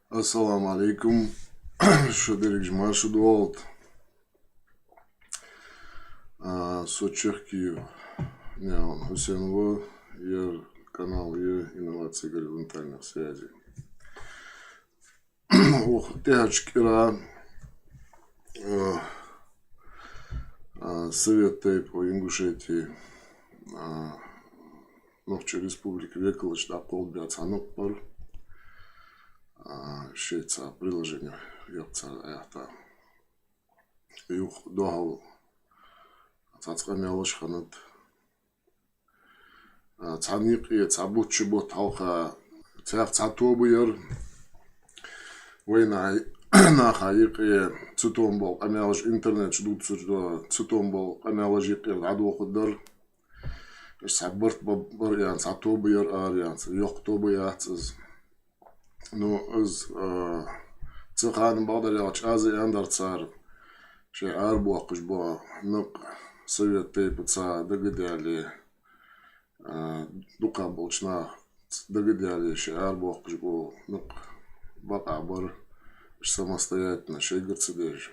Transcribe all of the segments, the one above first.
Assalamu alaikum. Шадырик Жмашу Дуолт. Сочерки Няун Хусенова. Канал инноваций горизонтальных связей. Ох, тяжкира. Совет по Ингушетии. Нохча республика Векалыч Дапол Бяцанок пар. Шейца приложение япца яхта. Юх дохал цацками алышханат. Цаниqi цабутчы бот халха цах цатобыер. Война нахайqi цутомбол амялыш интернет ждутсурда цутомбол амялыжиqi адуохудар. Саббарт бар ян цатобыер арян йоқтобыяцыз. Ну, из цеханым бағдаряч азы яндарцар ше арбуақыш ба нық совет тейпыца дагыдяли дуқа болчна дагыдяли ше арбуақыш ба нық бақа бар самостоятельно шейгырцы даже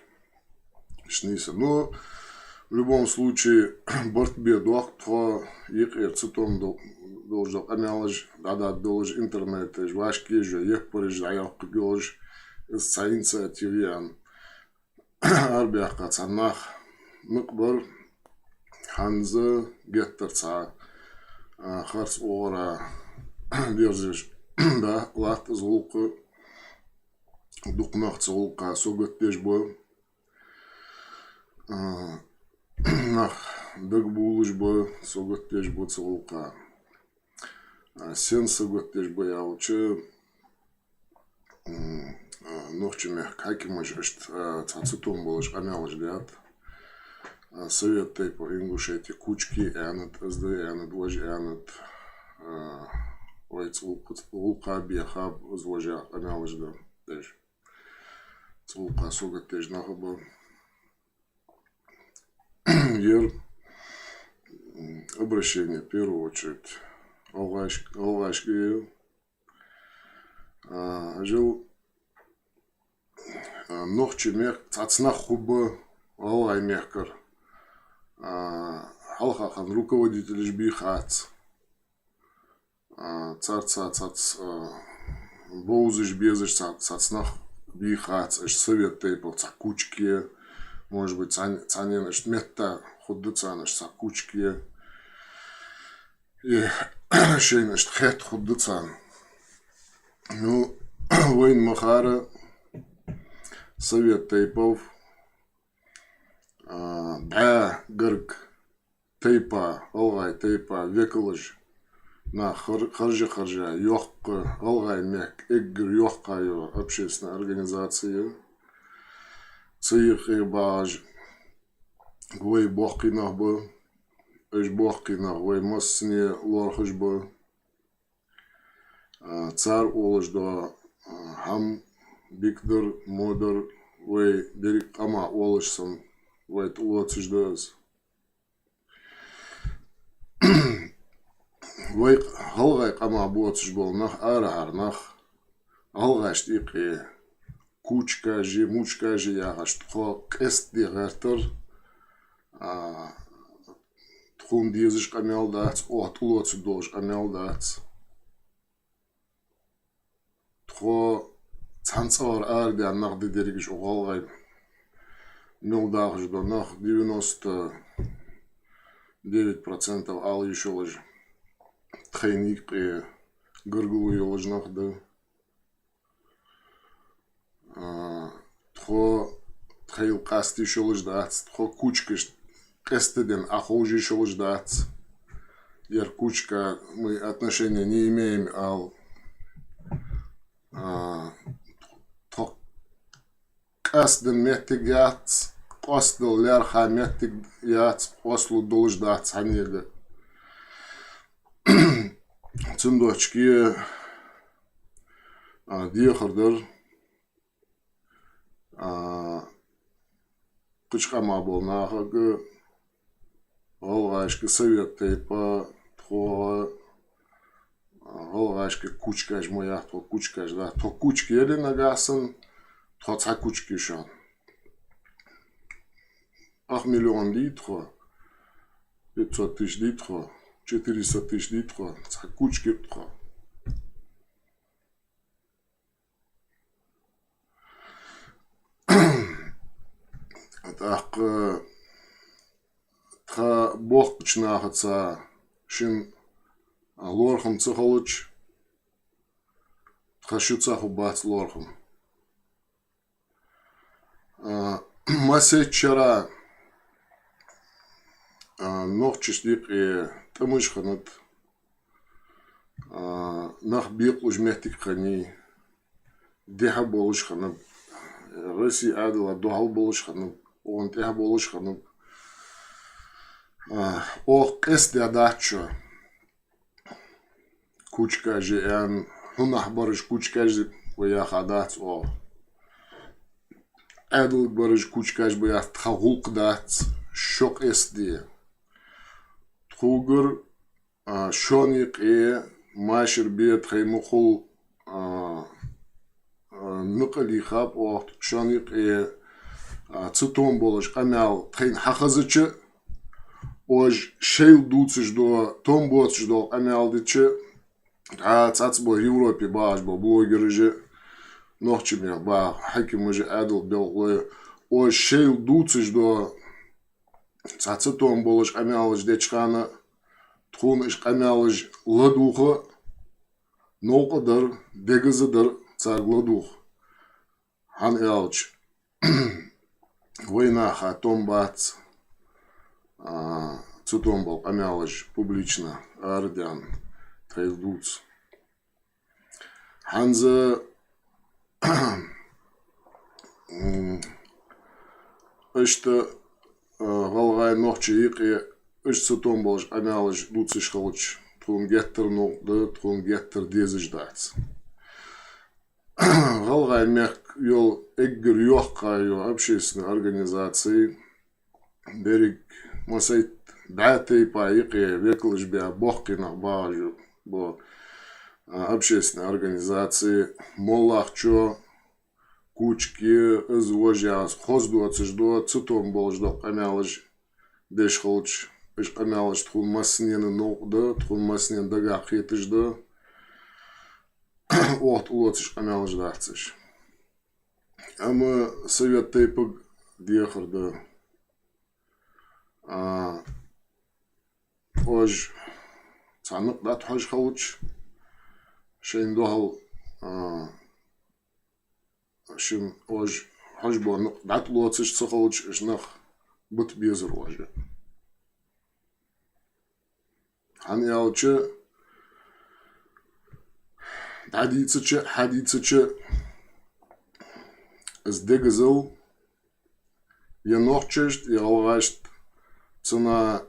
шниса. Но в любом случае бортбе дуақ то ек цитом должен амялыш дада должен интернет жвашки же ек порыж аяқ кубелж из инициативян арбяққа цанах нықбар ханзы геттерца харс ора держиш да лат зулқы дұқнақ зулқа согөттеш бо нах дөг булыш бо согөттеш бо зулқа сен согөттеш бо яучы нохчеме какимыш ышт цацутон болыш амялыш гад совет по Ингушетии кучки энет сд энет вож энет вайц улка бияхаб звожа амялыш да теж улка согөттеш нахабо ер обращение в первую очередь Алгашки жил нохчи мех цацнах хубы Алгай мехкар халхахан руководитель жбихац царца цац боузыш безыш цацнах бихац эш совет тейпл цакучки может быть цанен эш метта худдыцан эш цакучки и шейн эш тхет худдыцан. Ну войн махара совет тейпов да гырк тейпа алгай тейпа векалыш на харжа ёхкы алгай мек эггер ёхкаю общественной организации цейхи баж гвей бохкинах бы эш бохкинах гвей массне лорхыш бы цар олыш да хам биктер модер вей берик ама олышсын вей улацыждаз вей халгай ама буацыж болнах арахарнах алгаш дикы кучка жи мучка жи яғаш тхо кест дигартер тхун дизыш камелдац от улацы долж камелдац тхо цанцавар арди аннахды дергиш уғалғай милдағыш донах 99% ал еще лыж тхайник и гыргулы лыжнахды тхо тхайл касты еще лыждац тхо кучкаш кестеден ахожи еще лыждац яр кучка мы отношения не имеем ал кастен метик яц постел лярха метик яц послу долждац анега цундочки диехардер кычкама болнахагы алгашкы совет тейпа тхо Голгашки кучкаж моя, то кучкаж, да, то кучки ели нагасын, то ца кучки шан. 8 миллион литров, 500 тысяч литров, 400 тысяч литров, ца кучки тро. Так, тха бог пчнахаца, шин лорхам цехолыч, тха шуцаху бац лорхам. Масе чара нохчишлик и тамышханат нах биклуж мехтик хани деха болышханат Росси адла дохал болышханат он теха болышханат ох эсте адачо кучка же ан хунах барыш кучка же боя хадац о адл барыш кучка же боя тхагулк дац шок эсте Хугар шоник машер бет хаймухул нукали хаб охт шоник цитом болаш камял тхайн хахазычы ож шейл дуцыш до том боцыш до камял дычы цац бо Европе баш бо блогеры же нохчимя ба хакимы же адл белглы ож шейл дуцыш до цацитом болаш камялыш дечхана тхун иш камялыш ладуха нокадар дегазадар царгладух хан ялч война хатом бац цитом был камялыш публично ардян трейлдуц ханза ишта Галгай нохчи икъи иш цитом болаш камялыш дуцыш халыч тхун геттер нокды тхун геттер дезыш дац Галгай мех йол эггер йохка йо общественной организации берег масайт датей па икъи веклыш бя бохкина бажу бо общественной организации моллахчо кучки извожас хоздуацыш до цитом болаш до камялыш деш халыч иш камялыш тхун маснені нокды тхун маснен дага хетыш до от улоцыш камялыш дацыш ама совет тейпыг дехырды ож цанық дат хож халыч шейн дохал шин ож хож бонық дат улоцыш цахалыч ишнах бут безыр ожы хан ялчы дадицычы хадицычы издегізыл енохчышт ялгашт цына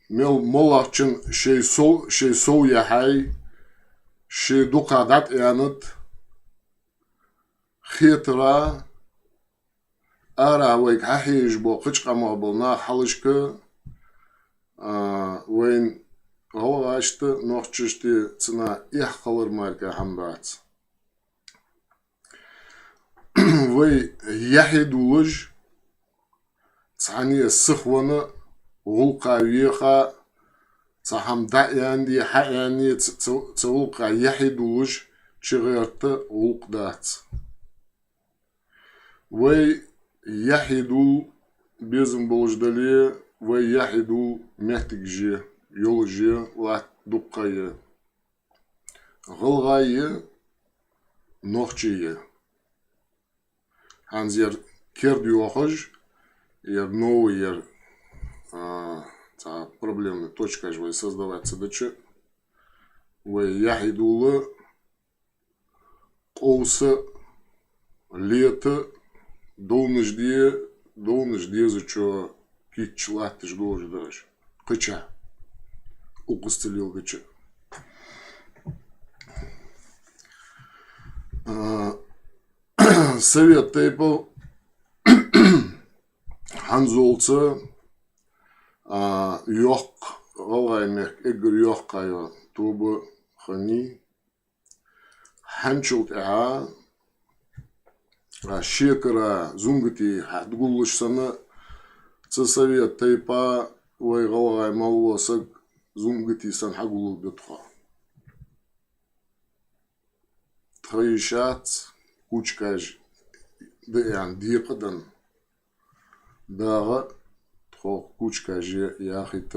мел молахчын шей сол яхай шей дукадат яныт хитра ара вейк хахиш бо кычкама болна халышкы вейн галгашты нохчышты цына их калыр марка хамбац вей яхидулыж цани сыхваны улка веха цахамда янди хаяни цулка яхидулыж чыгырты улкдац вей яхидул безым болждали вей яхидул мехтик же yol же лат дуккайы гылгайы нохчие ханзер керди охож ер новый ер проблемный точка же создавать задачи вей яхидулы коусы лето долнаждие за чё китчлат ж должен даже кыча укустелил гыча совет тейпл ханзолцы йох галгаймех эггер йох кайо توبة خني حنشلت شيكرا زونغتي حتقولش سنة تسوي التيبا ويغوغاي مالوسك زونغتي سن حقولو بيتخا تخيشات كوچكاج يعني ديقدن داغا تخو كوچكاج ياخيت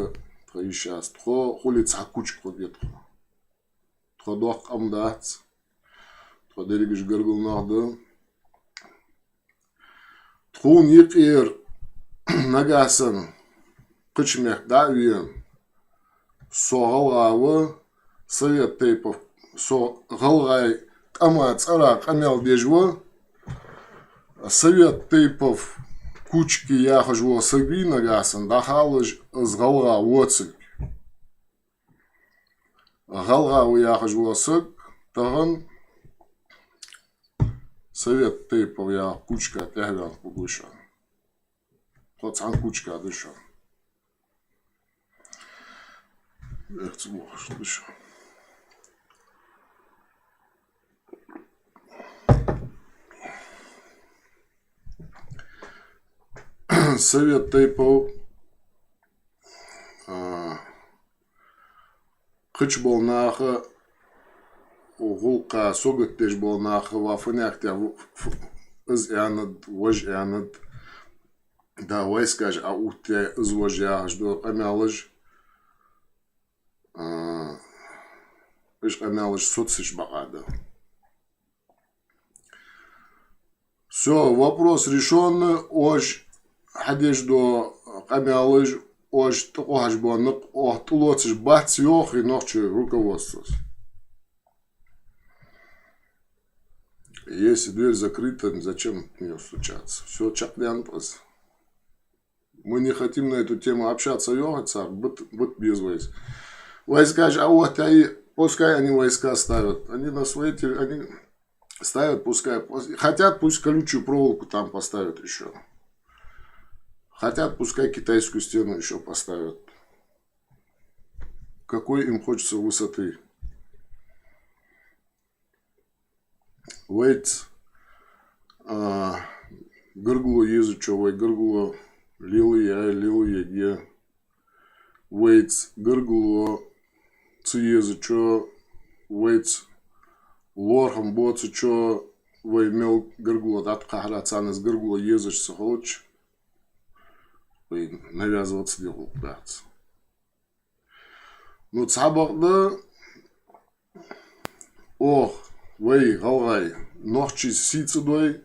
تخيشات تخو خولي تسحا كوچكو بيتخا تخو دوق أمدات تخو ديريجش قرقل ناغدو تخون يقير نقاسن قشميخ دعوين سو غلغاوة سويت تيبو سو غلغاي قما تسرا قميل ديجوة سويت تيبو كوچكي ياخجوة سقبي نقاسن دخالج از غلغا ووتسل غلغاوة ياخجوة سق تغن سويت تيبو يا كوچكا تهبان بقوشا خلص عن كوچكا دشا اختبوش دشا سويت تيبو قش بولناخ وغلقا سوقت تيج بولناخ وافناك تا از اعند وج اعند دا ويسكاج اوتي از وج ياهج دو قمالج ايش قمالج соцсеть богато. Все, вопрос решен. Ож حديش دو قمالج ож تقوهج بونق охтулоциш бац ёх и ночи руководствовать. Если дверь закрыта, зачем в нее стучаться? Все, чаплян просто. Мы не хотим на эту тему общаться, ёгаться, быть без войск. Войска же, а вот пускай они войска ставят. Они на свои, они ставят, пускай. Хотят, пусть колючую проволоку там поставят еще. Хотят, пускай китайскую стену еще поставят. Какой им хочется высоты? Вейт гыргуло язычевой, гыргуло лилые где. Вейт гыргуло язычо, вейт лорхам боцучо, веймел гыргуло дат кахрацанес гыргуло языч сохолч. Навязываться делал, брат. Ну, цабахда, ох, вей, галгай, ночи сицудой,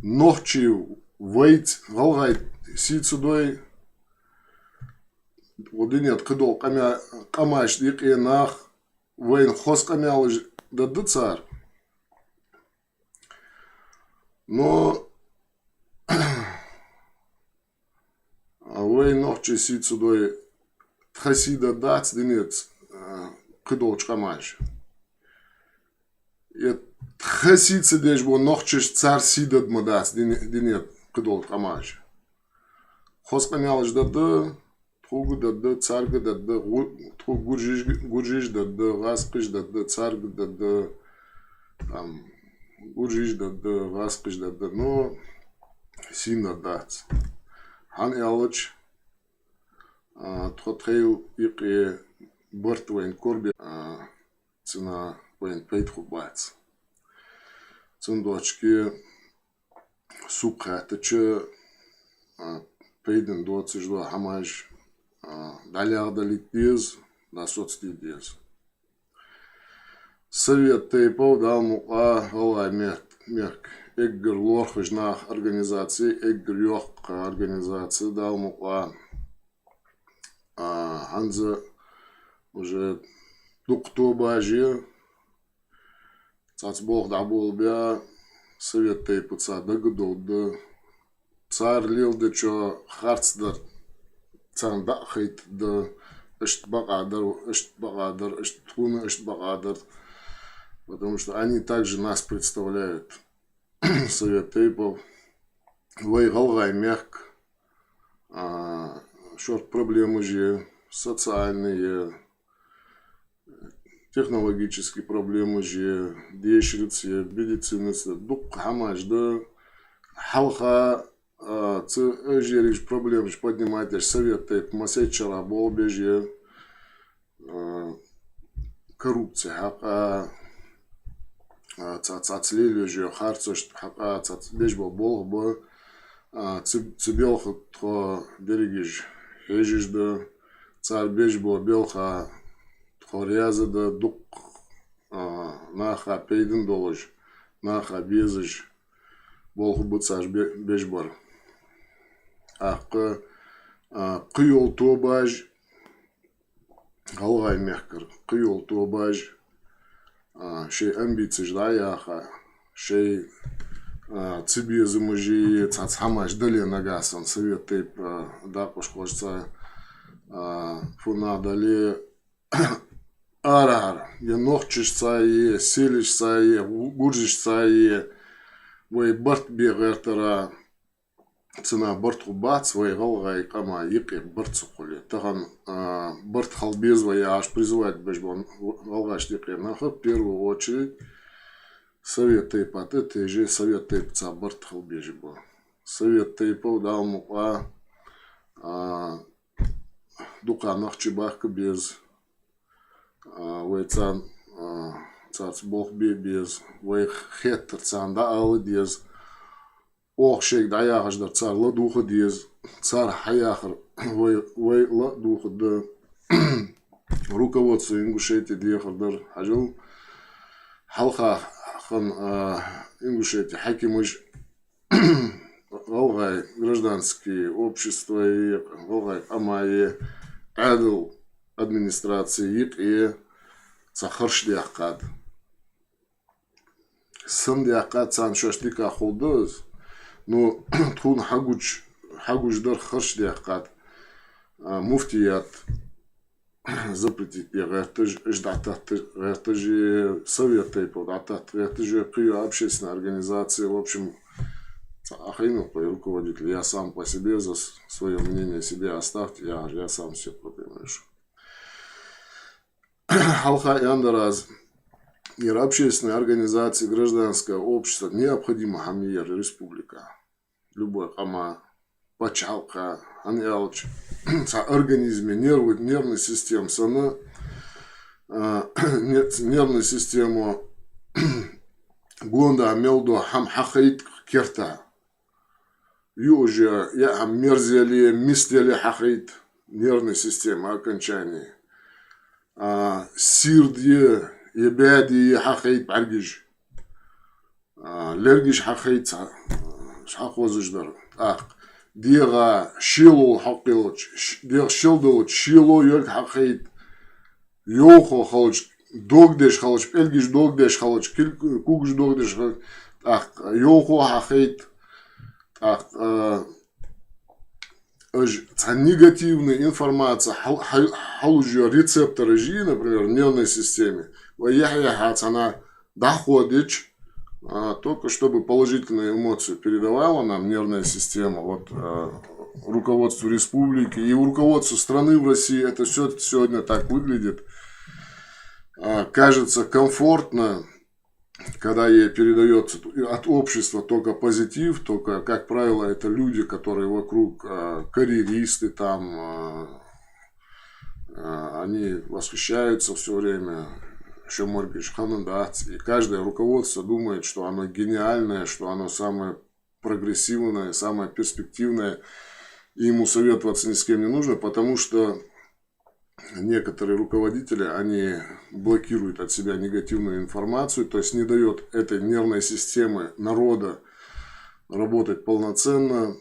ночи вейт, галгай, сицудой, один откидал камаш дикий нах, вейн хос камялыш да цар. Но вейн ночи сицудой, тхасида дац динец, кидол камаш. Тхасица деш бо ночиш цар сидад мадас динет кидол камаш. Хос камялыш да Тугу дадды, царгы дадды, тугу гуржиш дадды, ғасқыш дадды, царгы дадды, гуржиш дадды, ғасқыш дадды, но сина дадцы. Хан ялыч, тхотхейл иқи бырт вейн корби, цина вейн пейтху бац. Цин дочки сукхатычы, пейден доцыш до хамаш, далярдалит дез, да соцти дез. Совет тейпов дал мука галай мерк. Эггер лорхыж на организации, эггер йох организации дал мука. Ханза уже дукто бажи. Цацбох да был бя. Совет тейпу ца дагадол да. Цар лил да чо харцдар. Цан да хейт да اشت бакадр, اشт туна, اشт бакадр. Потому что они также нас представляют. Совет тейпов. Вей галгай мягк. Шорт проблемы же социальные. технологические проблемы же, дешрицы, медициницы, дук хамажды, халха, жериш проблемы поднимать, советы, масечера, болбеже, коррупция, хака, цацлили же, харцош, хака, цацбежбо, болбо, цибелха, тхо, берегиш, хежижда, царь бежбо, белха, Хорязада дук наха пейден долож, наха безыш, болху быцаш бежбар. Ақы қиол тобаж, галгай мехкар, қиол тобаж, шей амбициш да яха, шей цибезы мужи, цацхамаш дали нагасан, совет тейп, да пошкошца, фунадали, Арар, я нохчиш цае, селиш цае, гуржиш цае, вай барт бегертера, цена барт хубац, вай галгай кама, епе барт сухоли. Таган барт халбез вай аж призывает бежбон галгаш епе. Нахо в первую очередь совет тейпа, это же совет тейпца барт халбез был. Совет тейпа дал мука дука нахчибахка без Вайцан цац бог без вай хеттер цанда алы дез ох шейк даяғаждар цар ла духы дез цар хаяхыр вай ла духы да руководство Ингушетии дехырдар ажыл халха хан Ингушетии хакимыш галгай гражданские общества и галгай амае адыл администрации и цахарш диакад. Сын диакад сан шашлика холдоз, но тун хагуч дар харш диакад. Муфтият запретить это же советы, это же общественная организация, в общем, Ахину, руководитель, я сам по себе за свое мнение себе оставьте, я сам все проблемы решу. Халха и Андераз, мир общественной организации, гражданское общество, необходимо хамир, республика. Любой хама, пачалка, анялч, организме, нервной системы, нервную систему, гонда, мелдо, хам хахаит керта. Южа, я мерзели, мистели хахаит, нервной системы, окончание. Сирдье, ебяди, хахаит баргиш. Лергиш хахаит, шахозыждар. Дига шилу хакилоч, дига шилдолоч, шилу йорк хахаит. Йохо халоч, догдеш халоч, элгиш догдеш халоч, кугш догдеш халоч. Йохо хахаит. Негативная информация, халужия рецепторы жи, например, в нервной системе, она доходит, только чтобы положительную эмоцию передавала нам нервная система, вот руководству республики и руководству страны в России, это все сегодня так выглядит, кажется комфортно, когда ей передается от общества только позитив, только, как правило, это люди, которые вокруг карьеристы, там, они восхищаются все время, еще моргиш ханандац, и каждое руководство думает, что оно гениальное, что оно самое прогрессивное, самое перспективное, и ему советоваться ни с кем не нужно, потому что некоторые руководители, они блокируют от себя негативную информацию, то есть не дает этой нервной системе народа работать полноценно.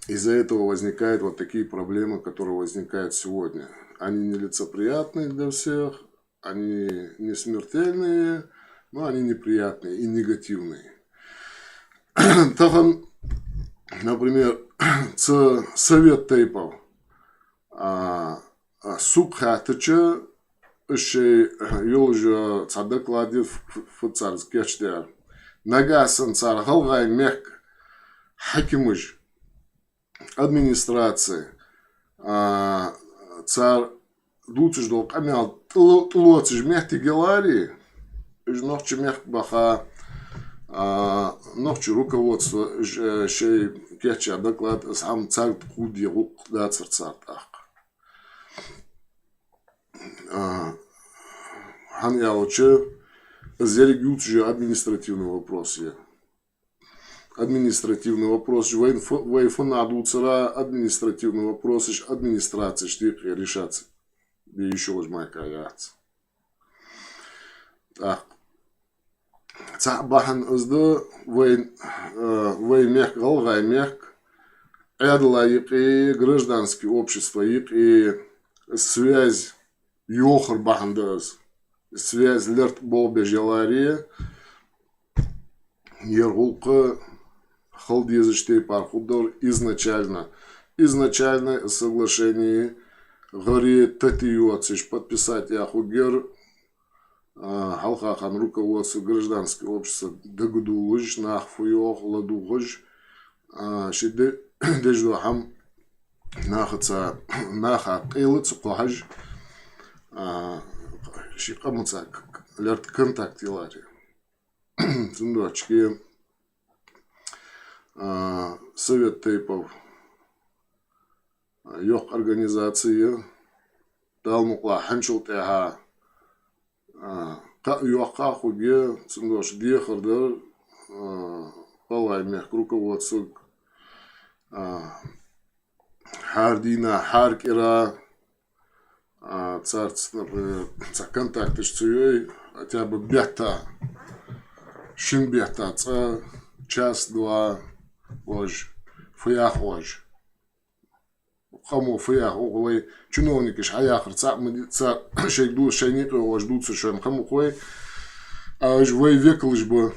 Из-за этого возникают вот такие проблемы, которые возникают сегодня. Они нелицеприятные для всех, они не смертельные, но они неприятные и негативные. Так, например, совет тейпов. Субхатыча ще юлжа цадак лади фуцар скетчдер. Нагасан цар халгай мек хакимыш администрации цар дуцж дол камял тлоцж мехти гелари, ж нохчи мех баха нохчи руководство шей кеча доклад сам царт худи рук да царт ах. Хан ялче зарегулюют административный вопрос. Административный вопрос. Вайфона цара административный вопрос. Администрация что решаться. И еще возьмайка яц. Так. Цабахан азда ваймех галгаймех. Эдла и гражданское общество и связь йохар бахандаз. Связь лерт болбе желария, ергулка халдезычтей пархудар изначально соглашение гори татиюациш подписать яхугер халхахан руководство гражданское общество дагудулыш нахфуйох ладугыш шиде деждухам нахаца нахакилыц кухаж шикамуцак лерт контакт илари. Цундочки совет тейпов йох организации талмукла ханчултеха йоха хуге цундош дехардар палай мех руководство хардина харкера царц, например, контакты с цуей, хотя бы бета, шин бета, час-два, ложь, фиях ложь. Кому фиях, оголы, чиновники, шаяхр, цар, шейду, шейник, ложь, дуцы, шем, кому хой, а ж вой век лишь бы,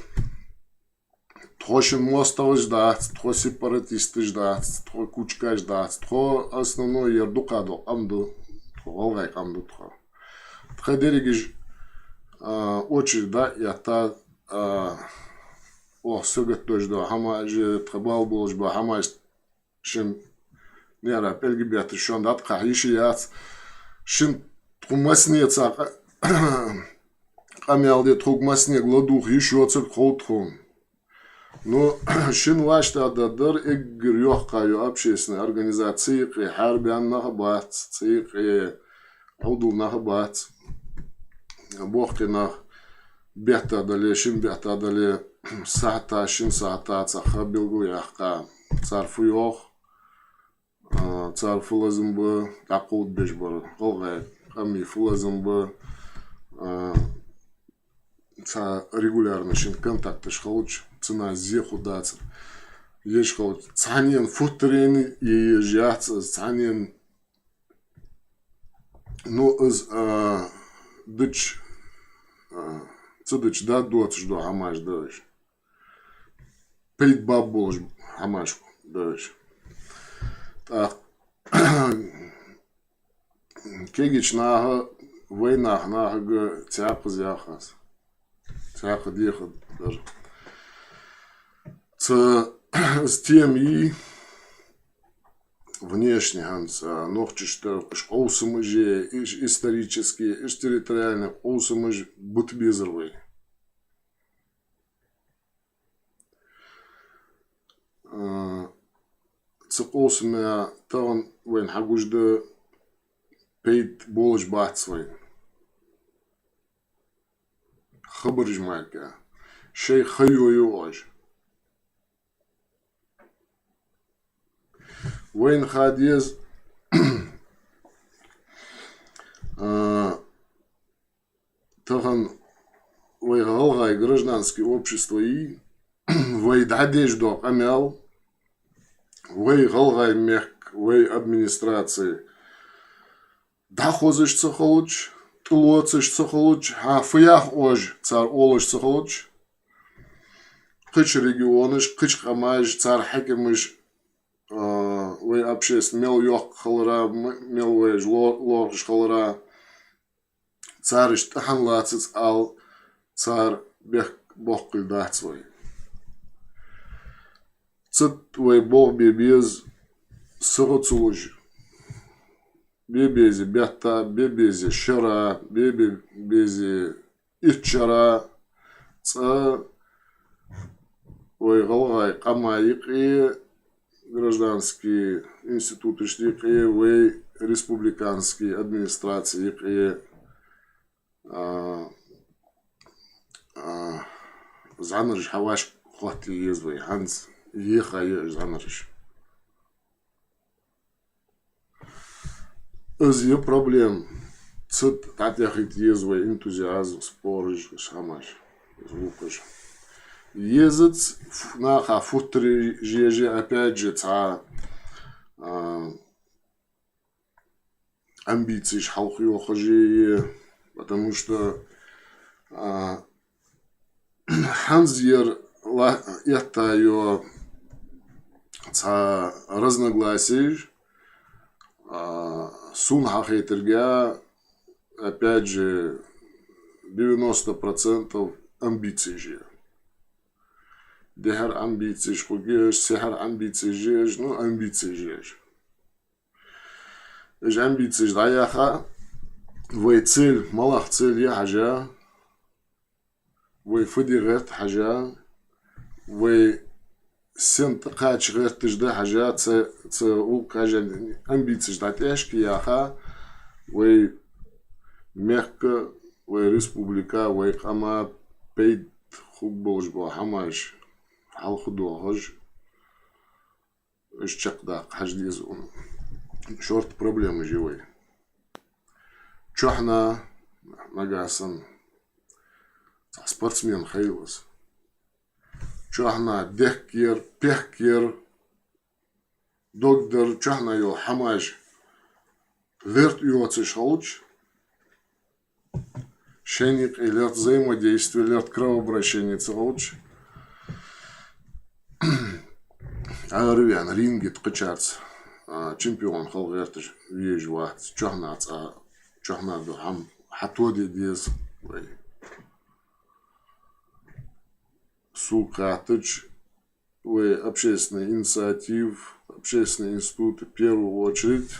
тхошин мостовый ждать, тхо сепаратисты ждать, тхо кучка ждать, тхо основной ердукаду, амду. Волгай камду тха. Тха дерегиш очередь да я та сөгөт дождо хама же тхабал болж ба хама шин нера пелги бят шон дат кахиши яц шин тхумаснеца камялде тхугмасне гладух еще цел хоутхун. Но шин вашта дадар эггер ёхкаю общественной организации и харбиан нахабат, цик ауду нахабат, бохтина бета дали, шин бета дали, сата, шин сата, цаха билгу яхка, цар фуйох, цар фулазымбы, акуд бешбар, олгай, ками фулазымбы, ца регулярно шин контакты шхауч, цена зеху дацер. Есть шхауч, цанен футерен и ежаца, цанен, ну из дыч, цудыч да доц до хамаш дыш. Пейт баболж хамаш дыш. Так, кегич нага, войнах нага тяпа зяхас. Тяпа дехат даже. С тем и внешне ганца, ногчи что оусымыже, исторические, территориально оусымыж бутбезровый. Цепоусымя таван вен хагужда пейт болж бацвай. Хабарж майка. Шей хайою ож. Вен хадез таван вей галгай гражданское общество и вей дадеж до камял вей галгай мех вей администрации да хозыш цахолуч тлоцыш цахолуч а фиях ож цар олыш цахолуч кыч регионыш кыч камаж цар хакимыш вей общественный мел йох халара мел вей лорж халара царыш таханлацыц ал цар бех бохкыл дацвой цыт вей бог без сырыцулуж бебези бятта, бебези шара, бебези итчара, ца галгай камайки гражданские институты штики, вей республиканские администрации и занрыш хаваш хвати езвей ханс ехай занрыш. Из ее проблем цит татяхит езвей энтузиазм спорыш шамаш звукаш. Езыц на хафутри жеже опять же ца амбиции халхи охажи, потому что ханзер это ее ца разногласий сун хахетерга опять же 90% амбиций же. Дехар амбиции шхугеш, сехар амбиции жеш, ну амбиции жеш. Эж амбиции ждаяха, вой цель, малах цель я хажа, вой фадигет хажа, вой сент кач гет жда хажа, це у кажа амбиции ждатяшки яха, вой мягко, вой республика, вой хама пейд хубболж бо хамаш. Алхудогож, ищакда, каждый из шорт проблемы живой. Чохна нагасан, спортсмен хейлос. Чохна дехкер, пехкер, доктор, чохна йо хамаш, верт йоци шалуч, шеник и лерт взаимодействия, лерт кровообращения целуч. Арвян рингет качарц чемпион халгертж вежва чохнац чохнадо хам хатоди дез сукатыч общественный инициатив, общественный институт в первую очередь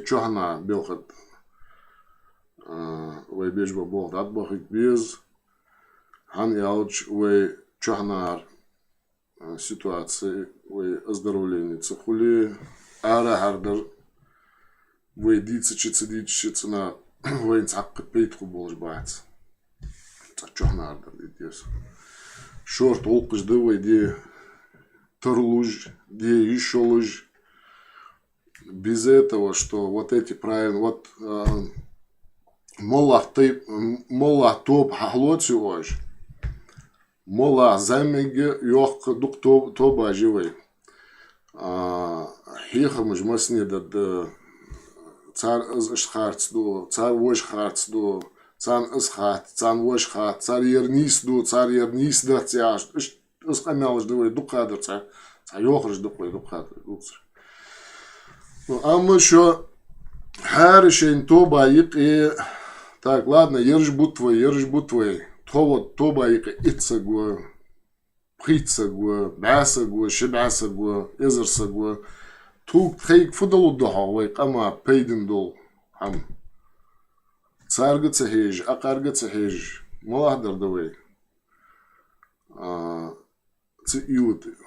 чохна белхат бежба бог датбахик без хан ялч чохнар ситуации, оздоровление цехули, ара хардар, дицечица на цакка пейтху болж бац. Чохна хардар дитес. Шорт олкыш ди торлуж, ди еще луж. Без этого, что вот эти правильно, вот молах топ хахлоци ож. Мола замеге йох дук тоба живой. Хихам жмасни да цар шхарц до, цар вош харц до, цан исхат, цан вош хат, цар ернис да цяш. Искамял ждывай дукадр цар йохрж дукой дукадр. А мы еще харишень тоба и так ладно, ерж будь твой. Тоба ика итсагва, пхитсагва, басагва, шибасагва, изерсагва. Тук тхейк фудалу дохавай, кама пейден дол хам. Царга цахеж, акарга цахеж, малахдар давай. Цы илты,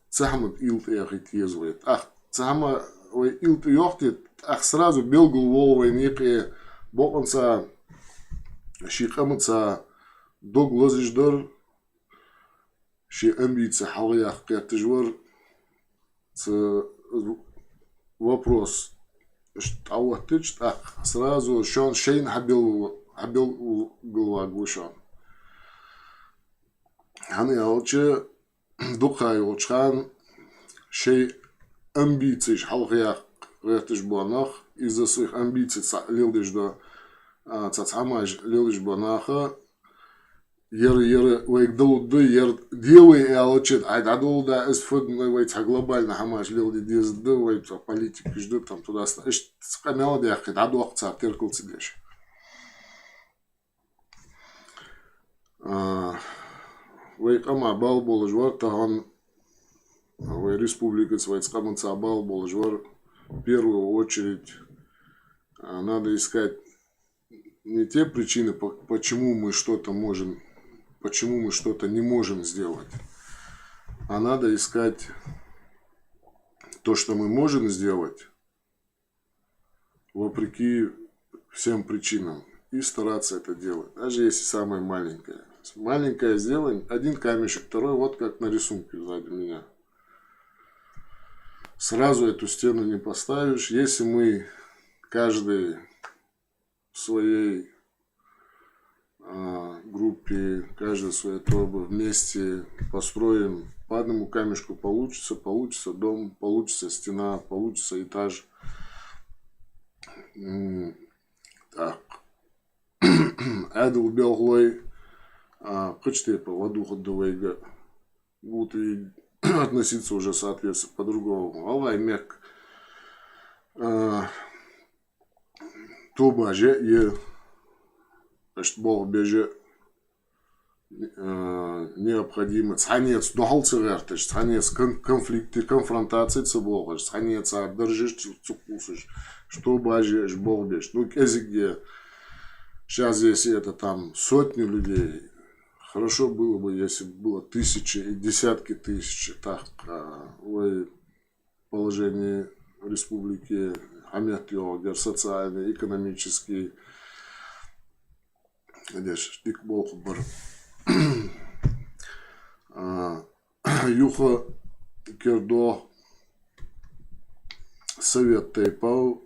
цахмат илты яхит езвает. Ах, цахма илты йохтит, ах сразу белгул волвай некие боконца, шикамца, Дог лозиждор, ши амбиция халаях кертежвор, вопрос, что тыч, ах, сразу шон шейн хабил голова гушан. Ханы алче духай очхан, шей амбиции халаях кертежбонах, из-за своих амбиций лилдиш до цацамаж лилдиш бонаха, Ер вейгдалуды ер делай и алчет, ай дадул да из фудной вейца глобально хамаш лилди дезды вейца политики ждут там туда иш скамяла дяхи даду акца теркал цидеш. Вейкама бал болжвар таган вей республика вейцкаманца бал болжвар в первую очередь надо искать не те причины, почему мы что-то можем, почему мы что-то не можем сделать, а надо искать то, что мы можем сделать, вопреки всем причинам, и стараться это делать, даже если самое маленькое. Маленькое сделаем, один камешек, второй, вот как на рисунке сзади меня. Сразу эту стену не поставишь. Если мы каждый в своей группе, каждый в своей торбе вместе построим по одному камешку, получится дом, получится стена, получится этаж. Так. Адыл белглой, кычтепа, ладуха двойга. Будут и относиться уже, соответственно, по-другому. Алай мек тобаже и Бог беже необходимо цанец дохалцевер, то есть цанец конфликты, конфронтации с Богом, цанец держишь, цукусишь, что бажешь, Бог беж. Ну, где сейчас, если это там сотни людей, хорошо было бы, если было тысячи и десятки тысяч. Так, в положении республики Хамет Йогер, социальный, экономический, здесь тик Бог бар. Юха Кердо Совет Тайпау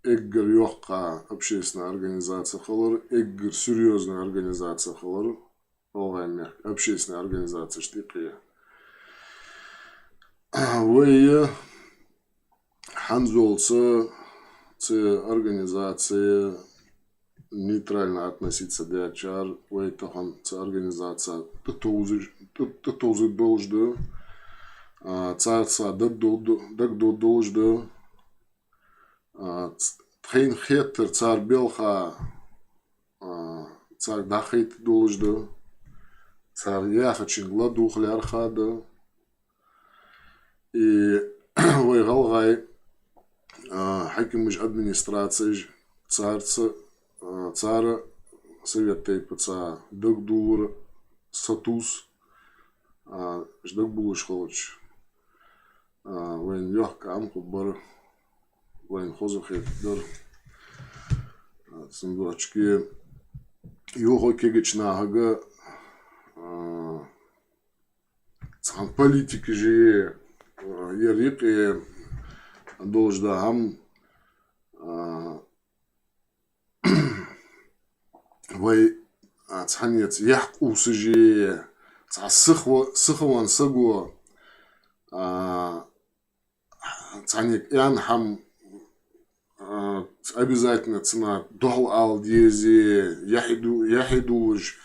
Эггер Йохка общественная организация Холор, Эггер серьезная организация Холор, общественная организация Штикия. Вэйя Ханзолца организация нейтрально относиться к HR, Вэйтахан организация Тотозы должды, Царца Дагдо должды, Тхейн Хеттер Цар Белха Цар Дахейт должды, Цар Яхачин Гладух Лярхада и Вайгалгай Хакимыш администрации Царца Цара Совет Тайпаца Дагдур Сатус Ждагбулыш Холоч Вайн Йохка Амкубар Вайн Хозахет Дар Сандуачки Йохо Кегечнага Цан политики же Ярик и должда Ам Вай цанец ях усыжи сыхван сыго цанек ян хам обязательно цена дол ал дези яхидуж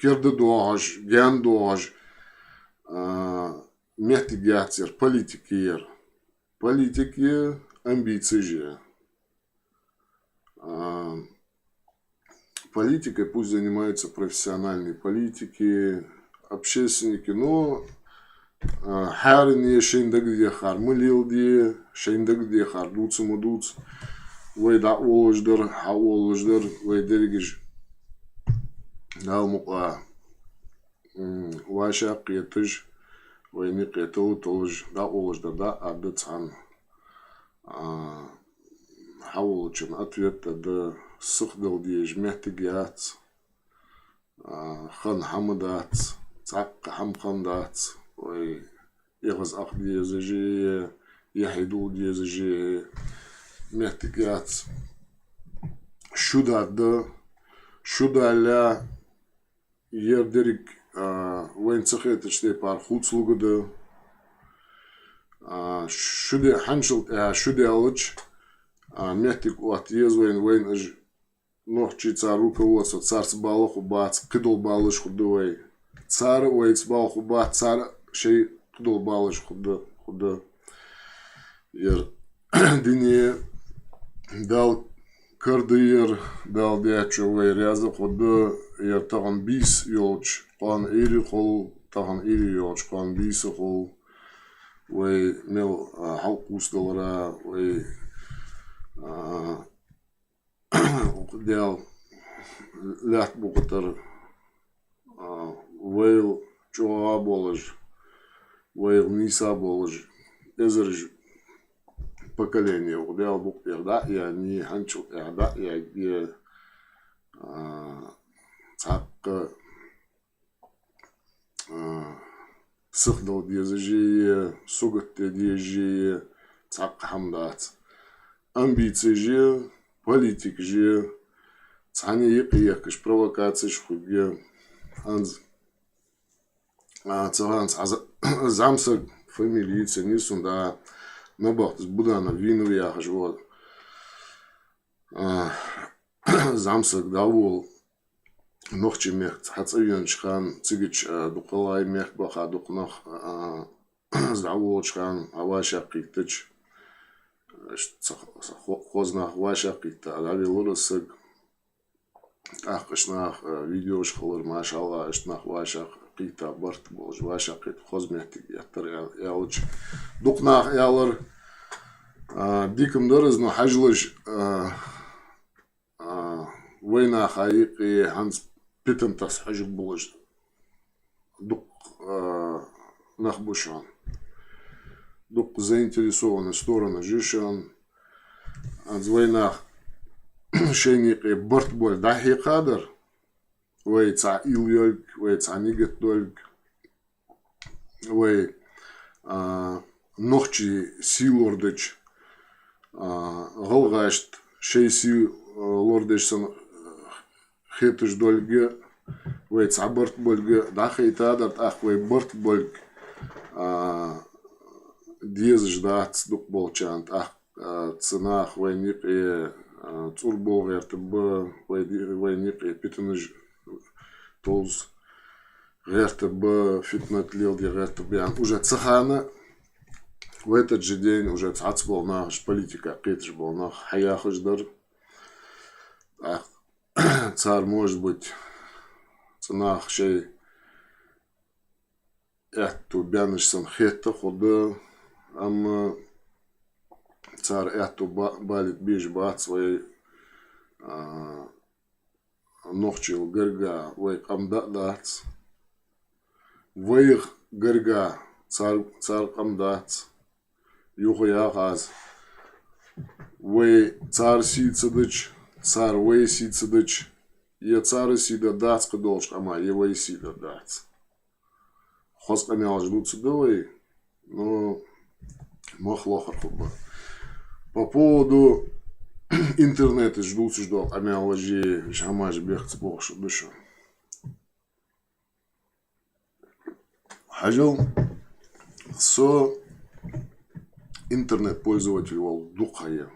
керды дож гян дож мехтигятер политики амбиции же. Политикой пусть занимаются профессиональные политики, общественники, но харни шейндагдехар мылилди, шейндагдехар дуцумудуц, вайда олождер, хаолождер, вайдергиж далмука ваша қетыж, вайни қетыл толж, да олождер, да адыцан. Хаолочен ответ да сыхдал диеж мехтигиац, хан хамадац, цакка хамхандац, ой, ехаз ах диезежи, яхидул диезежи, мехтигиац, шуда ля, ердерик, вайнцахет штей пар хуцлугада, шуде ханшил, шуде алыч, мехтик уатьез вайн аж нохчи цар руководство, царц балаху бац, кидол балыш худой, цар уайц балаху бац, цар шей кидол балыш худа, ер дине дал кардыер, дал дячовый ряза худа, ер таган бис йолч, кан ири хол, таган ири йолч, кан биса хол, وي مل حلق وستلرا وي ديال لات بوقتر ويل جوا بولج ويل نيسا بولج ازرج поколение удел бук ерда я не ханчу ерда я где цак сыхдал дезежи сугат дезежи цак хамдат амбиции же политик же цани епиекш провокации шхуге анз цаганс замсак фамилии ценисун да набах с будана вину я хожу замсак давул нохчи мех хацавин шхан цигич дукалай мех баха дукнах завул шхан аваша китч хознах ваша кита авилурсыг ахшнах видеош холор машалла ашнах ваша кита барт болж ваша кит хозметик ятар ялч дукнах ялар диким дорозно хажлыш война хаиqi ханс питентас хажик болж дук нахбушан дук заинтересованная сторона жишан от война шейниqi барт боль дахи кадр وي تاع إليولك وي تاع نيجتولك وي نوختي سيلوردج غلغاشت شي سي لوردج سن خيتش دولج وي تاع برت بولج داخي تادرت اخ وي برت بولج ديزج دات دوك بولچانت اخ ценах وي نيقي توربو غيرتب وي نيقي بيتنج توز غيرتب фитнет лилди غيرتب يعني уже цехана в этот же день уже цац был наш политика قيتش был наш حياخش در цар может быть ценах شيء эту бянышсан хетта хода ам цар эту балит биж бат своей нохчил гырга вой камда дац войх гырга цар камдац юхая газ вой цар сицыдыч цар вой сицыдыч е цар сида дац кдолш ама е вой сида дац хоз камял ждут дой но мохлохар хуба по поводу интернет ждут ждал камял ложи шамаш бехц бохш душу хажил со интернет пользователь вол духая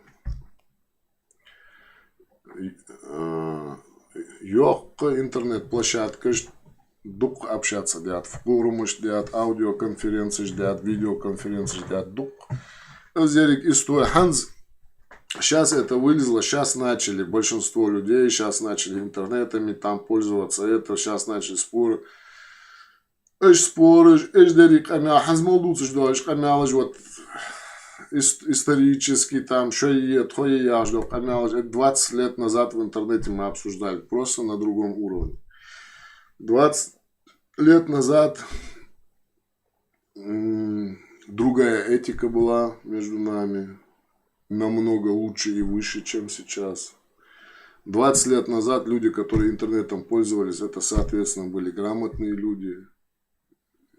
ёк интернет площадка дух общаться дят форумы дят аудиоконференции дят видеоконференции дят дух зерик история ханз сейчас это вылезло сейчас начали большинство людей сейчас начали интернетами там пользоваться это сейчас начали споры споры дерик ами ханз молдуц ждал камялж вот исторически там что и твои я ждал камялж 20 лет назад в интернете мы обсуждали просто на другом уровне 20 лет назад другая этика была между нами, намного лучше и выше, чем сейчас. 20 лет назад люди, которые интернетом пользовались, это, соответственно, были грамотные люди.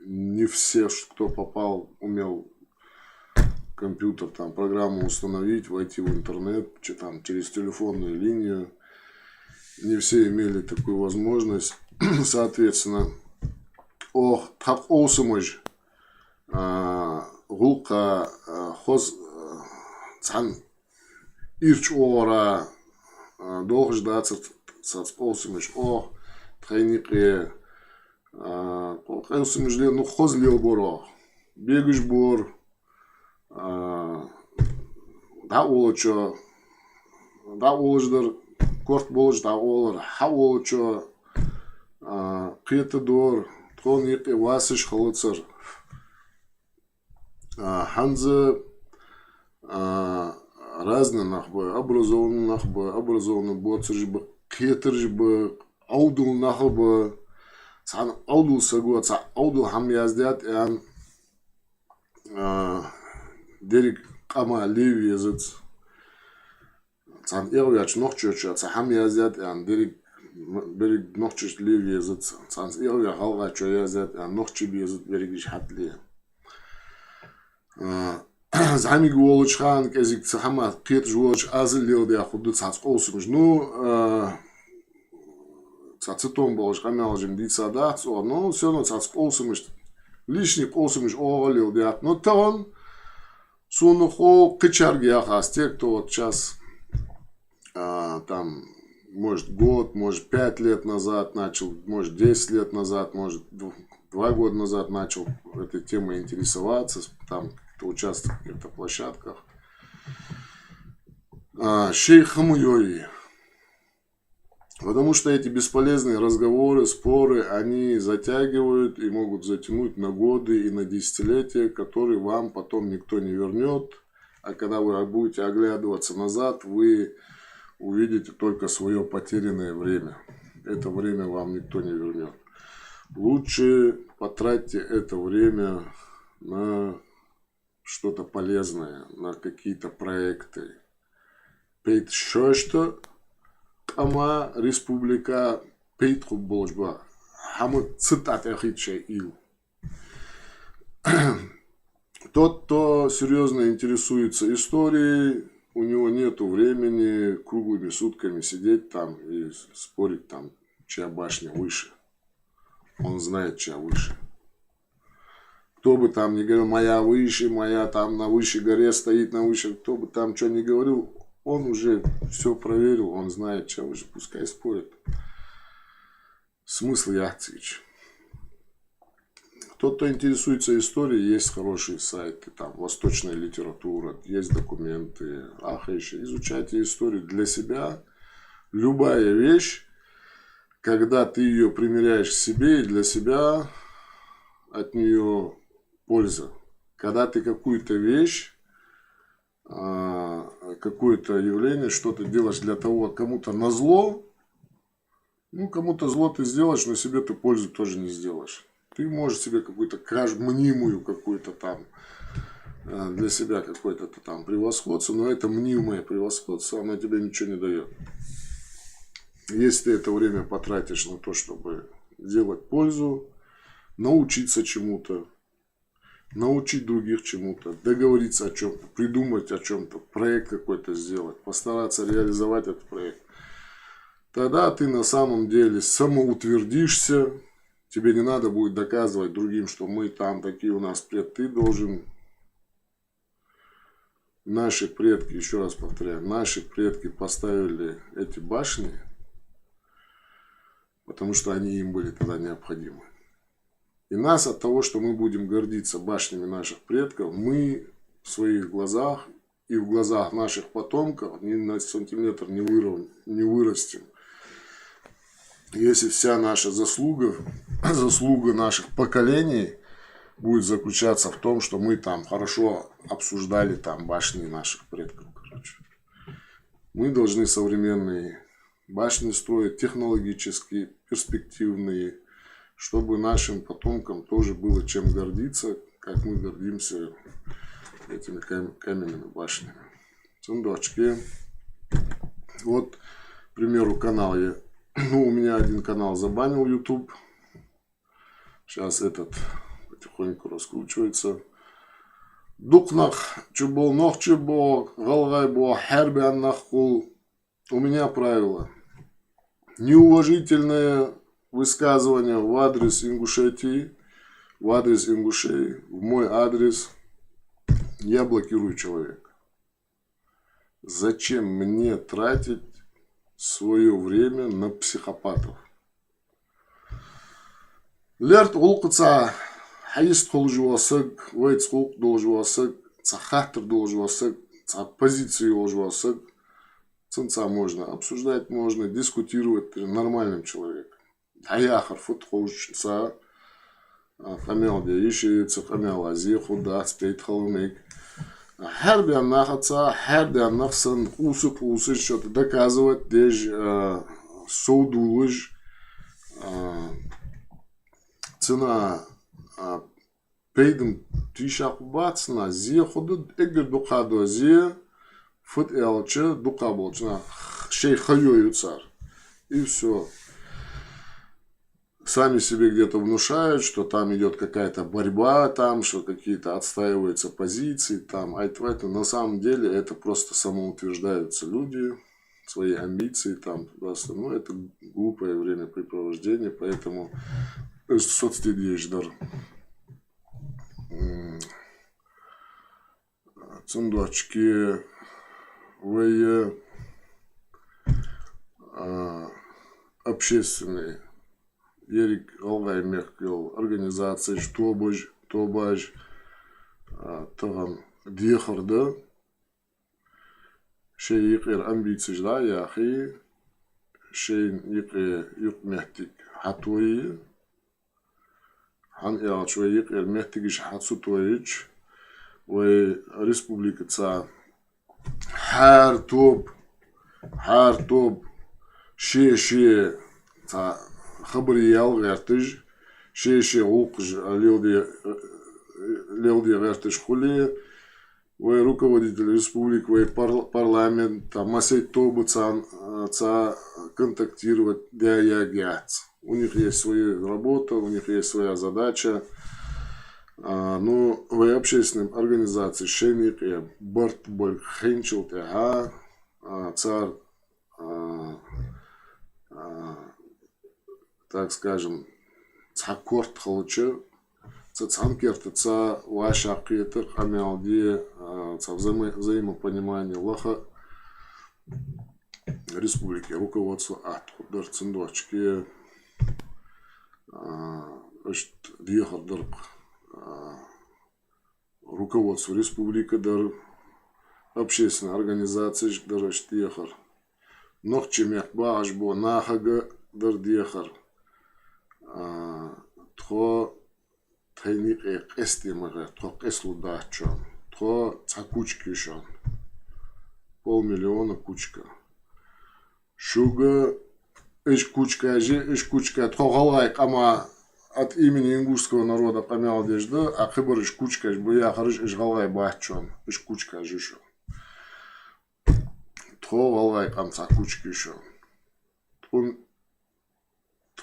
Не все, кто попал, умел компьютер, там, программу установить, войти в интернет, там, через телефонную линию. Не все имели такую возможность. Соответственно, так олсымыш гулка хоз цан ирч ора долго ждаться олсымыш треники олсымыш ну хоз лил боро бегуш бор да олочо да олждар корт болж да олар ха олочо қиеті дор тон еқи васыш холыцыр Ханза разные нахбы, образованный боцыржбы, кетыржбы, аудул нахбы, сан аудул сагуат, сан аудул хам яздят, ян дерек кама лев языц, сан ирвяч нохчуча, сан хам яздят, ян дерек берег нохчуч лев языц, сан ирвя халгачо яздят, ян нохчиб языц берег иш хатли. Замиг волочхан, кезик цахама кет жволоч азыл левде ахуду цац олсумж. Ну, цацитом болоч камялжим дицада, но все равно цац олсумж. Лишний олсумж оголил, но то он сунухо кычарги ахас, те, кто вот сейчас там, может, год, может, 5 лет назад начал, может, 10 лет назад, может, 2 года назад начал этой темой интересоваться, там, кто участвует в каких-то площадках. Шейх Хамуйои. Потому что эти бесполезные разговоры, споры, они затягивают и могут затянуть на годы и на десятилетия, которые вам потом никто не вернет. А когда вы будете оглядываться назад, вы увидите только свое потерянное время. Это время вам никто не вернет. Лучше потратьте это время на что-то полезное, на какие-то проекты. Пейт шошто, ама республика пейт хубболжба. Хаму цитат ахитше ил. Тот, кто серьезно интересуется историей, у него нету времени круглыми сутками сидеть там и спорить там, чья башня выше. Он знает, чья выше. Кто бы там ни говорил, моя выше, моя там на высшей горе стоит, на высшей, кто бы там что ни говорил, он уже все проверил, он знает, чья выше, пускай спорит. Смысл яхтич. Тот, кто интересуется историей, есть хорошие сайты, там восточная литература, есть документы, еще изучайте историю для себя. Любая вещь, когда ты ее примеряешь к себе и для себя, от нее польза. Когда ты какую-то вещь, какое-то явление, что-то делаешь для того, кому-то назло, ну, кому-то зло ты сделаешь, но себе ты пользу тоже не сделаешь. Ты можешь себе какую-то мнимую какую-то там, для себя какое-то там превосходство, но это мнимое превосходство, оно тебе ничего не дает. Если ты это время потратишь на то, чтобы сделать пользу, научиться чему-то, научить других чему-то, договориться о чем-то, придумать о чем-то, проект какой-то сделать, постараться реализовать этот проект, тогда ты на самом деле самоутвердишься, тебе не надо будет доказывать другим, что мы там такие у нас предки, ты должен, наши предки, еще раз повторяю, наши предки поставили эти башни, потому что они им были тогда необходимы. И нас от того, что мы будем гордиться башнями наших предков, мы в своих глазах и в глазах наших потомков ни на сантиметр не вырастем. Если вся наша заслуга наших поколений будет заключаться в том, что мы там хорошо обсуждали там башни наших предков. Короче. Мы должны современные башни строить, технологические, перспективные, чтобы нашим потомкам тоже было чем гордиться, как мы гордимся этими каменными башнями. Сундучки. Вот, к примеру, канал я. Ну, у меня один канал забанил YouTube. Сейчас этот потихоньку раскручивается. Дукнах чубол нох чубо, галгай бо херби аннахул. У меня правило. Неуважительное высказывание в адрес Ингушетии, в адрес Ингушей, в мой адрес, я блокирую человека. Зачем мне тратить свое время на психопатов? Лерт улкца, хаист холжуасыг, вейц холк должуасыг, цахахтер должуасыг, позиции должуасыг. Цинца можно обсуждать, можно дискутировать нормальным человеком. Аяхар фут холжуаса, Камел де иши камел ази худа спейт холмик. Her bir нахаться, her bir нахсан усы что-то доказывать, деж соудулыж цена пейдем тишак бацна зи ходу эгер дукадо зи фут элче дукаболчна шей хайою цар. И все. Сами себе где-то внушают, что там идет какая-то борьба, там, что какие-то отстаиваются позиции, там, а это на самом деле это просто самоутверждаются люди, свои амбиции, там, просто, ну, это глупое времяпрепровождение, поэтому соцсети ждар. Цундочки, вы общественные. Ерик алгай мехкел организация тобаж таган дихарда шей икер амбиции да яхи шей икер юк мехтик хатуи хан ялчвей икер мехтигиш хатсутоич вей республика ца хар топ шей ца خبريال غيرتج شي غوق ليودي غيرتج خلي руководитель республик и парламент масей тобу ца контактировать диагиац. У них есть своя работа, у них есть своя задача. Ну, в общественной организации шейник и борт боль хенчил тега цар так скажем, цакорт холче, цацанкерт, ца вашакиетер, хамиалди, ца взаимопонимание лоха республики, руководство атхудар цендочки, дьехардар руководство республики, дар общественная организация, дар дьехар, нохчемех башбо, нахага, дар дьехар. Тхо тайник эстимага, тхо эслудачон, тхо цакучкишон, 500 000 кучка. Шуга кучка, тхо галайк, ама от имени ингушского народа помял дежда, а хыбар кучка, я харыш галай бачон, кучка жишо. Тхо галайк, ам цакучкишон.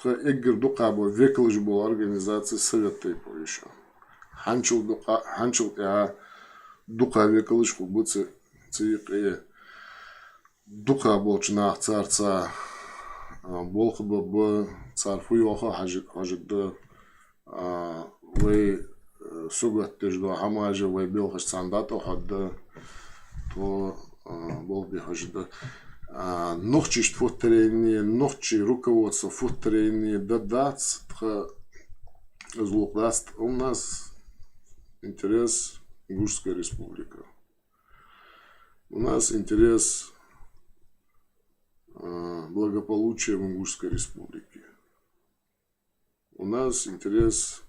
Эггер дукабо веклыш был организации совета еще. Ханчил я дука веклыш хубыцы цик дука был чнах царца болхба б царфу йоха хажидда вы сугат тежда хамажа вы белхаш сандато хадда то болби хажидда ночи фототрение, ночи руководство фототрение, дадац, злокласт. У нас интерес Ингушская республика. У нас интерес благополучия в Ингушской республике. У нас интерес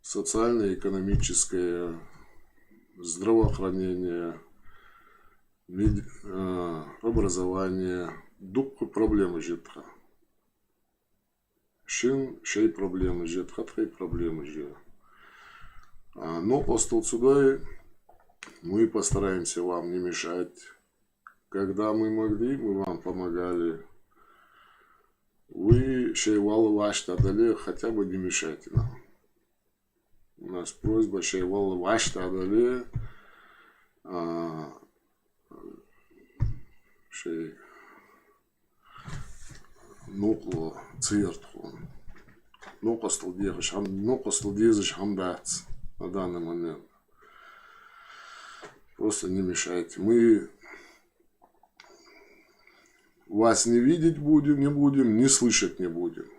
социально-экономическое, здравоохранение, образование, дух проблемы житха. Шей проблемы житха, тхай проблемы житха. Но постол сюда мы постараемся вам не мешать. Когда мы могли, мы вам помогали. Вы шейвалы вашта дали, хотя бы не мешайте нам. У нас просьба шейвалы вашта дали. Шей нукло циртху. Нукостол дезыш хамдац на данный момент. Просто не мешайте. Мы вас не видеть не будем, не слышать не будем.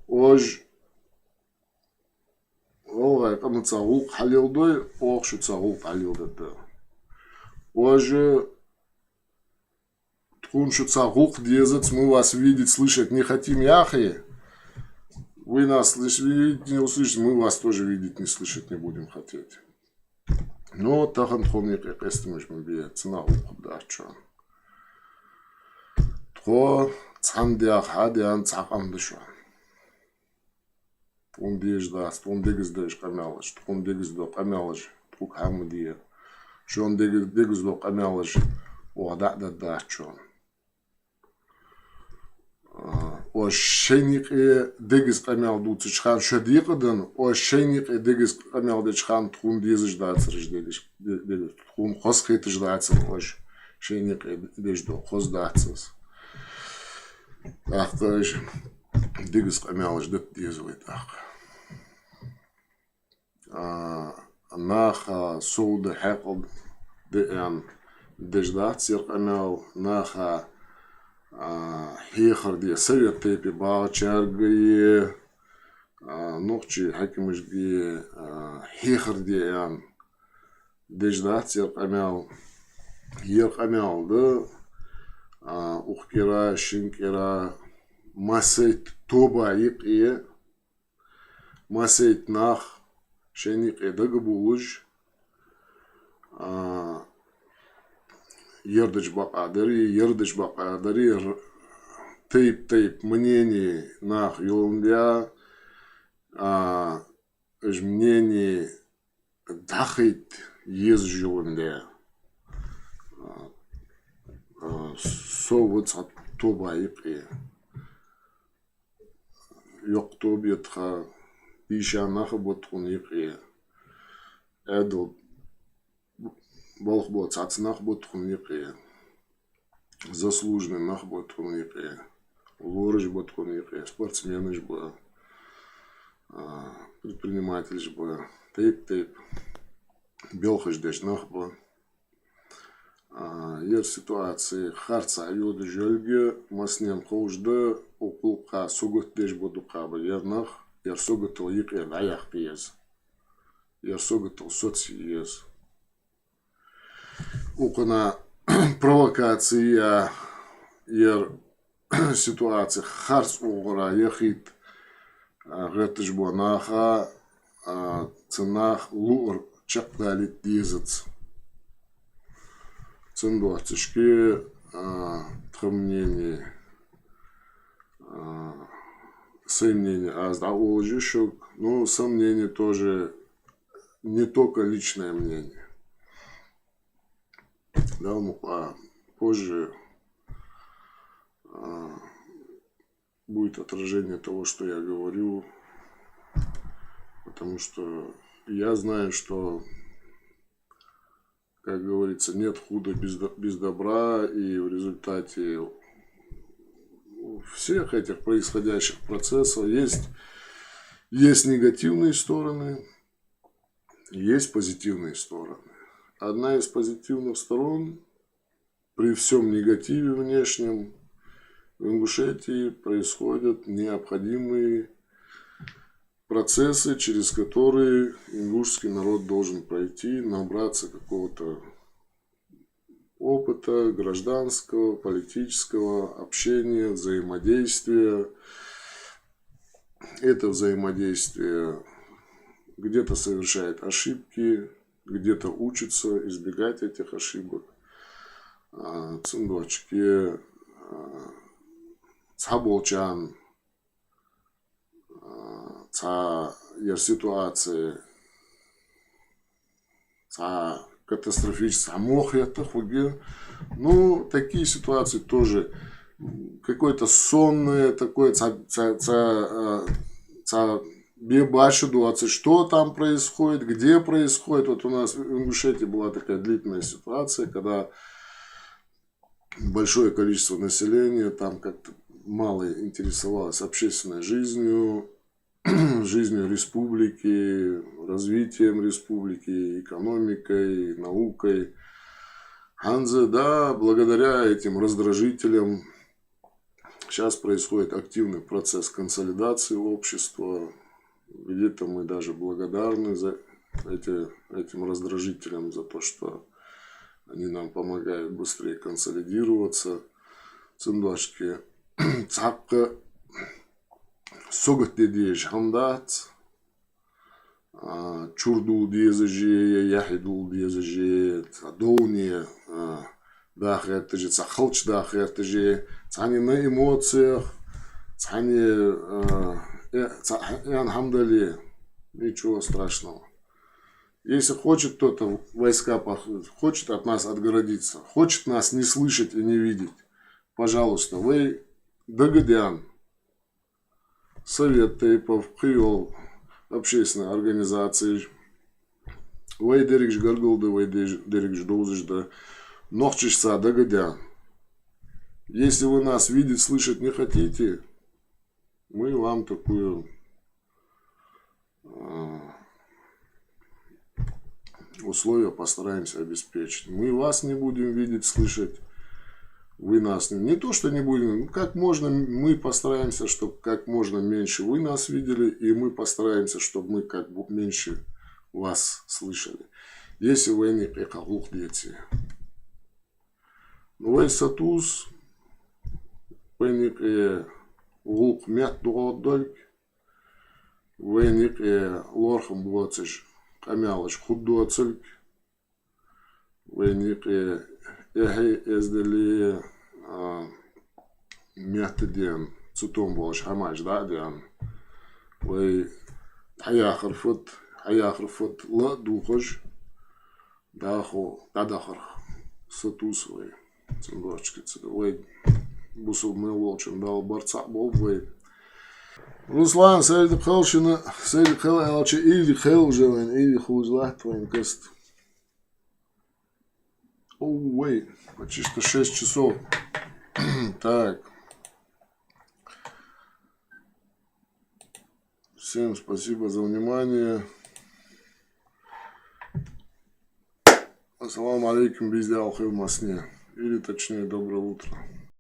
Ож Олай, там цагул халилдой, охшу цагул халилдой. Оже тхуншу цагул дезец, мы вас видеть, слышать не хотим яхи. Вы нас видите, не услышите, мы вас тоже видеть, не слышать не будем хотеть. Но тахан хомник эстимыш мы бе цена укуда чё. То цандиах хадиан цахам дышо. Он дежда, он дегиздеш камялыш, он дегиздо камялыш, тук хамдия. Что он дегиздо камялыш, о да чё. O şeynik degis kamel du çıkan şödiyekden o şeynik degis kamel de çıkan tuğum diziş dağıtırız dedi. Tuğum hos kıytış dağıtsın o şeynik dejdo hos dağıtsız. Aktaş degis kamel jdet dizvet ak. Naha soğudu haqıl de an dejdat kamel naha хехар совет тепи баачаргые нохчи хакимышги хехар ан деждат еркамял еркамялды ухкера шинкера масейт тоба икие масейт нах шеник эдэг булуж ердыч бакадари тейп мнений нах юлндя мнений дахит ез юлндя совыц тобайып yok тобетха ишанах боткун икы эдл Бог будет цацнах будет хуники, заслуженный нах будет хуники, лорыч будет хуники, спортсменыч бы, предприниматель бы, тейп, белхаш деш нах бы. Ер ситуации харца юды жölge, маснем хоужды, окулка сугут деш буду кабы, ер нах, ер сугутыл ик ер аяқ ез, ер сугутыл соци ез. Укана провокация ер ситуация харс угра ехит гетиш бонаха ценах лур чакдалит дизец цендуатишки тхмнение сомнение аздауложишек, но сомнение тоже не только личное мнение. Да, позже будет отражение того, что я говорю, потому что я знаю, что, как говорится, нет худа без добра, и в результате всех этих происходящих процессов есть негативные стороны, есть позитивные стороны. Одна из позитивных сторон, при всем негативе внешнем, в Ингушетии происходят необходимые процессы, через которые ингушский народ должен пройти, набраться какого-то опыта гражданского, политического, общения, взаимодействия. Это взаимодействие где-то совершает ошибки, где-то учится избегать этих ошибок. Цындочки, цаболчан, ситуации, катастрофические, мохята, хуги. Ну, такие ситуации тоже какое-то сонное, такое бебашидуация, что там происходит, где происходит. Вот у нас в Ингушетии была такая длительная ситуация, когда большое количество населения там как-то мало интересовалось общественной жизнью, жизнью республики, развитием республики, экономикой, наукой. Ханзе, да, благодаря этим раздражителям сейчас происходит активный процесс консолидации общества. Где-то мы даже благодарны за этим раздражителям, за то, что они нам помогают быстрее консолидироваться. Цындашки, цапка, согат дедеш хамдац, чурдул дезаже, яхидул дезаже, доуне дахертаже, цахалч дахертаже, цани на эмоциях, цани ян хамдали, ничего страшного. Если хочет кто-то войска, хочет от нас отгородиться, хочет нас не слышать и не видеть, пожалуйста, вы дагадян, совет тейпов, кыйол, общественной организации, вы дерекш гаргулды, вы дерекш доузыжда, нохчишься дагадян. Если вы нас видеть, слышать не хотите, мы вам такую условия постараемся обеспечить. Мы вас не будем видеть, слышать, вы нас не то, что не будем, как можно, мы постараемся, чтобы как можно меньше вы нас видели, и мы постараемся, чтобы мы как бы меньше вас слышали. Если вы не приколух дети. Вы сатус, вы не лук мят дуодольк, вы не лорхам блоцеш, камялыш худоцельк, вы не эздели мятден, цутом болш хамаш даден, вы хаяхрфот ла духож, дадахар сатус вы, цендочки вы бусул мы волчем дал борца бол вы. Руслан, среди Халшина, среди Халалча, или Халжевен, или Хузлах, твоим каст. Оуэй, почти что 6 часов. Так. Всем спасибо за внимание. Ассаламу алейкум, бездя алхай в Масне. Или точнее, доброе утро.